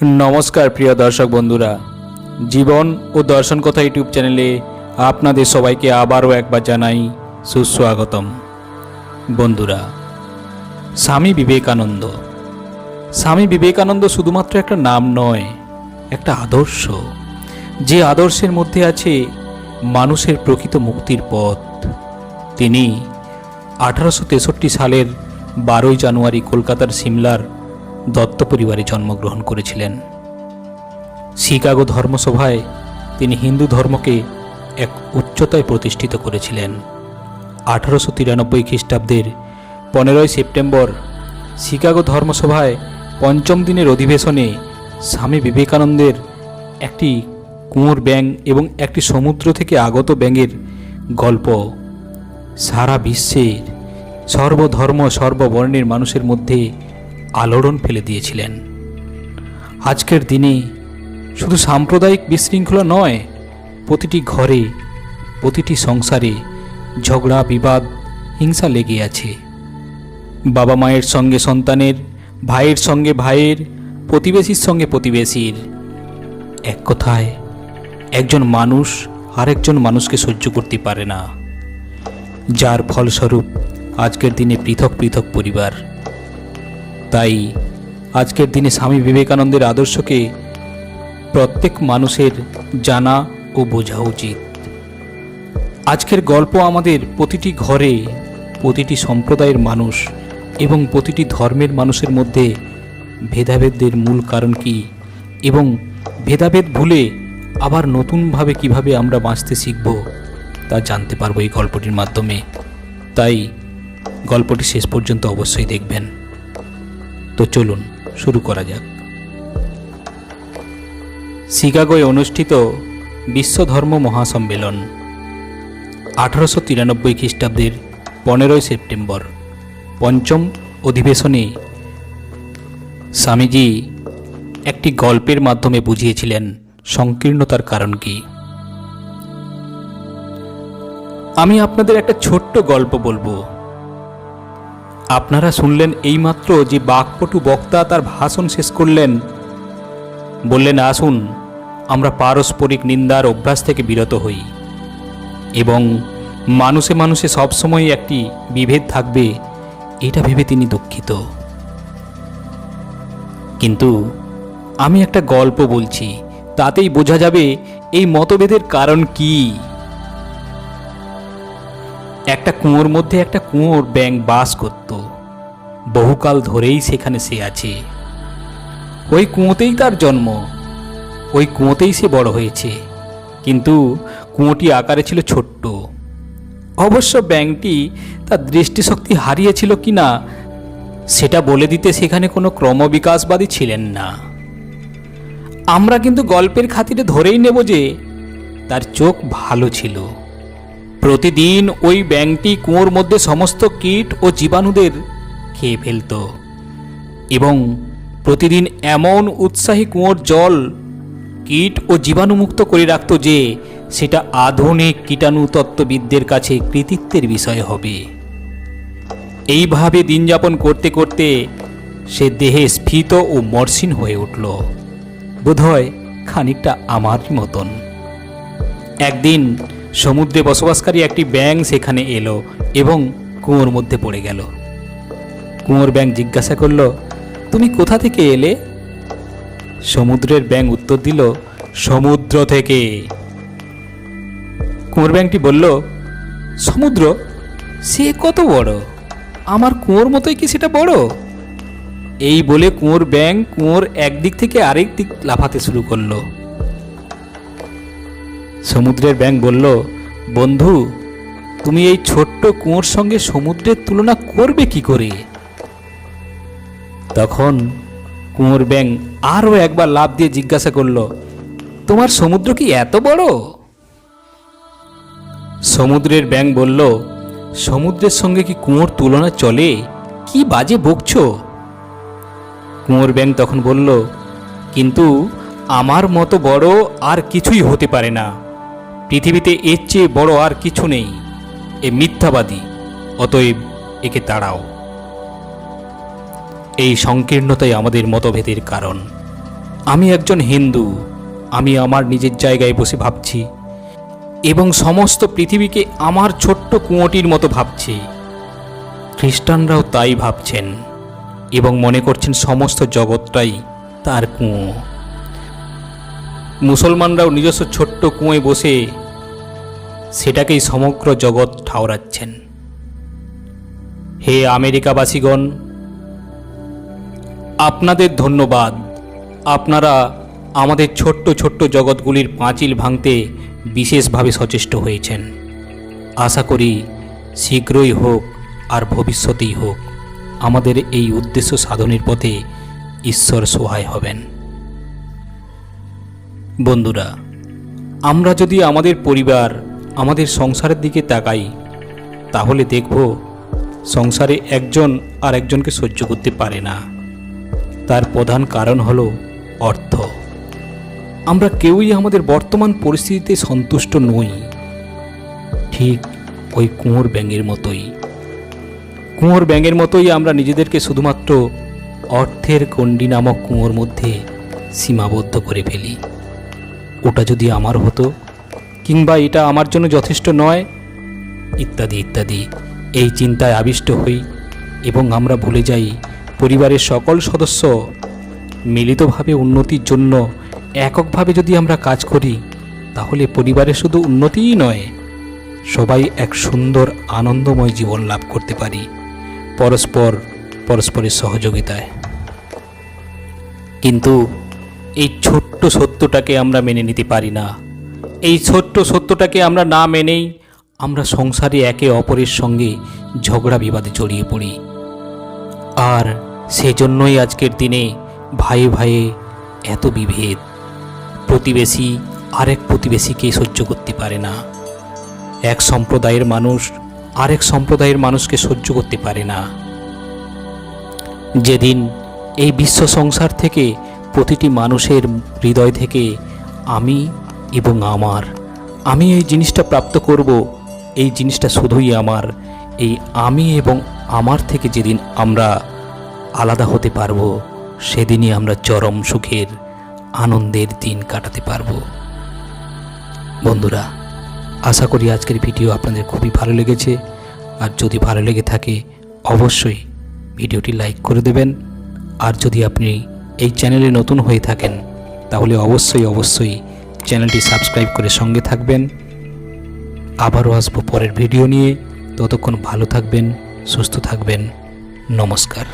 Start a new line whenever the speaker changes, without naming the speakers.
নমস্কার প্রিয় দর্শক বন্ধুরা, জীবন ও দর্শন কথা ইউটিউব চ্যানেলে আপনাদের সবাইকে আবারও একবার জানাই সুস্বাগতম। বন্ধুরা, স্বামী বিবেকানন্দ শুধুমাত্র একটা নাম নয়, একটা আদর্শ, যে আদর্শের মধ্যে আছে মানুষের প্রকৃত মুক্তির পথ। তিনি 1863 সালের 12 জানুয়ারি কলকাতার সিমলার দত্ত পরিবারে জন্মগ্রহণ করেছিলেন। শিকাগো ধর্মসভায় তিনি হিন্দু ধর্মকে এক উচ্চতায় প্রতিষ্ঠিত করেছিলেন। 1893 খ্রিস্টাব্দের 15 সেপ্টেম্বর শিকাগো ধর্মসভায় পঞ্চম দিনের অধিবেশনে স্বামী বিবেকানন্দের একটি কুঁয়োর ব্যাঙ এবং একটি সমুদ্র থেকে আগত ব্যাঙের গল্প সারা বিশ্বের সর্বধর্ম সর্ববর্ণের মানুষের মধ্যে আলোড়ন ফেলে দিয়েছিলেন। আজকের দিনে শুধু সাম্প্রদায়িক বিশৃঙ্খলা নয়, প্রতিটি ঘরে প্রতিটি সংসারে ঝগড়া বিবাদ হিংসা লেগে আছে। বাবা মায়ের সঙ্গে সন্তানের, ভাইয়ের সঙ্গে ভাইয়ের, প্রতিবেশীর সঙ্গে প্রতিবেশীর। এক কথায় একজন মানুষ আরেকজন মানুষকে সহ্য করতে পারে না, যার ফলস্বরূপ আজকের দিনে পৃথক পৃথক পরিবার। তাই আজকের দিনে স্বামী বিবেকানন্দের আদর্শকে প্রত্যেক মানুষের জানা ও বোঝা উচিত। আজকের গল্প আমাদের প্রতিটি ঘরে প্রতিটি সম্প্রদায়ের মানুষ এবং প্রতিটি ধর্মের মানুষের মধ্যে ভেদাভেদের মূল কারণ কি এবং ভেদাভেদ ভুলে আবার নতুনভাবে কিভাবে আমরা বাঁচতে শিখব তা জানতে পারবো এই গল্পটির মাধ্যমে। তাই গল্পটি শেষ পর্যন্ত অবশ্যই দেখবেন। তো চলুন শুরু করা যাক। শিকাগোয় অনুষ্ঠিত বিশ্ব ধর্ম মহাসম্মেলন 1893 খ্রিস্টাব্দের 15 সেপ্টেম্বর পঞ্চম অধিবেশনে স্বামীজি একটি গল্পের মাধ্যমে বুঝিয়েছিলেন সংকীর্ণতার কারণ কি। আমি আপনাদের একটা ছোট্ট গল্প বলবো। আপনারা শুনলেন এইমাত্র যে বাকপটু বক্তা তার ভাষণ শেষ করলেন, বললেন, আসুন আমরা পারস্পরিক নিন্দার অভ্যাস থেকে বিরত হই এবং মানুষে মানুষে সবসময় একটি বিভেদ থাকবে, এটা ভেবে তিনি দুঃখিত। কিন্তু আমি একটা গল্প বলছি, তাতেই বোঝা যাবে এই মতভেদের কারণ কি। একটা কুয়োর মধ্যে একটা কুঁয়োর ব্যাঙ বাস করত। বহুকাল ধরেই সেখানে সে আছে। ওই কুয়োতেই তার জন্ম, ওই কুয়োতেই সে বড় হয়েছে। কিন্তু কুয়োটি আকারে ছিল ছোট্ট। অবশ্য ব্যাঙটি তার দৃষ্টিশক্তি হারিয়েছিল কিনা সেটা বলে দিতে সেখানে কোনো ক্রমবিকাশবাদী ছিলেন না। আমরা কিন্তু গল্পের খাতিরে ধরেই নেব যে তার চোখ ভালো ছিল। প্রতিদিন ওই ব্যাঙটি কুয়োর মধ্যে সমস্ত কীট ও জীবাণুদের খেয়ে ফেলত এবং প্রতিদিন এমন উৎসাহী কুয়োর জল কীট ও জীবাণুমুক্ত করে রাখত যে সেটা আধুনিক কীটাণুতত্ত্ববিদদের কাছে কৃতিত্বের বিষয় হবে। এইভাবে দিনযাপন করতে করতে সে দেহে স্ফীত ও মসৃণ হয়ে উঠল, বোধহয় খানিকটা আমারই মতন। একদিন সমুদ্রে বসবাসকারী একটি ব্যাঙ সেখানে এলো এবং কুয়োর মধ্যে পড়ে গেল। কুয়োর ব্যাঙ জিজ্ঞাসা করল, তুমি কোথা থেকে এলে? সমুদ্রের ব্যাঙ উত্তর দিল, সমুদ্র থেকে। কুয়োর ব্যাঙটি বলল, সমুদ্র সে কত বড়? আমার কুয়োর মতোই কি সেটা বড়? এই বলে কুয়োর ব্যাঙ কুয়োর একদিক থেকে আরেক দিক লাফাতে শুরু করলো। সমুদ্রের ব্যাঙ বলল, বন্ধু, তুমি এই ছোট্ট কুয়োর সঙ্গে সমুদ্রের তুলনা করবে কি করে? তখন কুয়োর ব্যাঙ আরও একবার লাফ দিয়ে জিজ্ঞাসা করল, তোমার সমুদ্র কি এত বড়? সমুদ্রের ব্যাঙ বলল, সমুদ্রের সঙ্গে কি কুয়োর তুলনা চলে? কি বাজে বকছো? কুয়োর ব্যাঙ তখন বলল, কিন্তু আমার মতো বড় আর কিছুই হতে পারে না। পৃথিবীতে এর চেয়ে বড় আর কিছু নেই। এ মিথ্যাবাদী, অতএব একে তাড়াও। এই সংকীর্ণতাই আমাদের মতভেদের কারণ। আমি একজন হিন্দু, আমি আমার নিজের জায়গায় বসে ভাবছি এবং সমস্ত পৃথিবীকে আমার ছোট্ট কুঁয়োটির মতো ভাবছি। খ্রিস্টানরাও তাই ভাবছেন এবং মনে করছেন সমস্ত জগৎটাই তার কুঁয়ো। মুসলমানরাও নিজস্ব ছোট্ট কুঁয়োয় বসে সেটাকেই সমগ্র জগৎ ঠাওরাচ্ছেন। হে আমেরিকাবাসীগণ, আপনাদের ধন্যবাদ। আপনারা আমাদের ছোট্ট ছোট্ট জগৎগুলির পাঁচিল ভাঙতে বিশেষভাবে সচেষ্ট হয়েছেন। আশা করি শীঘ্রই হোক আর ভবিষ্যতেই হোক আমাদের এই উদ্দেশ্য সাধনের পথে ঈশ্বর সহায় হবেন। বন্ধুরা, আমরা যদি আমাদের পরিবার, আমাদের সংসারের দিকে তাকাই, তাহলে দেখব সংসারে একজন আর একজনকে সহ্য করতে পারে না। তার প্রধান কারণ হলো অর্থ। আমরা কেউই আমাদের বর্তমান পরিস্থিতিতে সন্তুষ্ট নই, ঠিক ওই কুঁয়োর ব্যাঙের মতোই। কুঁয়োর ব্যাঙের মতোই আমরা নিজেদেরকে শুধুমাত্র অর্থের গণ্ডি নামক কুঁয়োর মধ্যে সীমাবদ্ধ করে ফেলি। ওটা যদি আমার হতো, কিংবা এটা আমার জন্য যথেষ্ট নয়, ইত্যাদি ইত্যাদি এই চিন্তায় আবিষ্ট হই এবং আমরা ভুলে যাই পরিবারের সকল সদস্য মিলিতভাবে উন্নতির জন্য এককভাবে যদি আমরা কাজ করি, তাহলে পরিবারের শুধু উন্নতিই নয়, সবাই এক সুন্দর আনন্দময় জীবন লাভ করতে পারি পরস্পরের সহযোগিতায়। কিন্তু এই ছোট্ট সত্যটাকে আমরা মেনে নিতে পারি না। এই ছোট্ট সত্যটাকে আমরা না মেনেই আমরা সংসারে একে অপরের সঙ্গে ঝগড়া বিবাদে জড়িয়ে পড়ি। আর সেজন্যই আজকের দিনে ভাইয়ে ভাইয়ে এত বিভেদ। প্রতিবেশী আরেক প্রতিবেশীকে সহ্য করতে পারে না, এক সম্প্রদায়ের মানুষ আরেক সম্প্রদায়ের মানুষকে সহ্য করতে পারে না। যেদিন এই বিশ্ব সংসার থেকে প্রতিটি মানুষের হৃদয় থেকে আমি এবং আমি এই জিনিসটা প্রাপ্ত করব, এই জিনিসটা শুধুই আমার, এই আমি এবং আমার থেকে যেদিন আমরা আলাদা হতে পারব, সেদিনই আমরা চরম সুখের আনন্দের দিন কাটাতে পারব। বন্ধুরা, আশা করি আজকের ভিডিও আপনাদের খুবই ভালো লেগেছে। আর যদি ভালো লেগে থাকে অবশ্যই ভিডিওটি লাইক করে দেবেন। আর যদি আপনি এই চ্যানেলে নতুন হয়ে থাকেন তাহলে অবশ্যই চ্যানেলটি সাবস্ক্রাইব করে সঙ্গে থাকবেন। আবারও আসবো পরের ভিডিও নিয়ে। ততক্ষণ ভালো থাকবেন, সুস্থ থাকবেন। নমস্কার।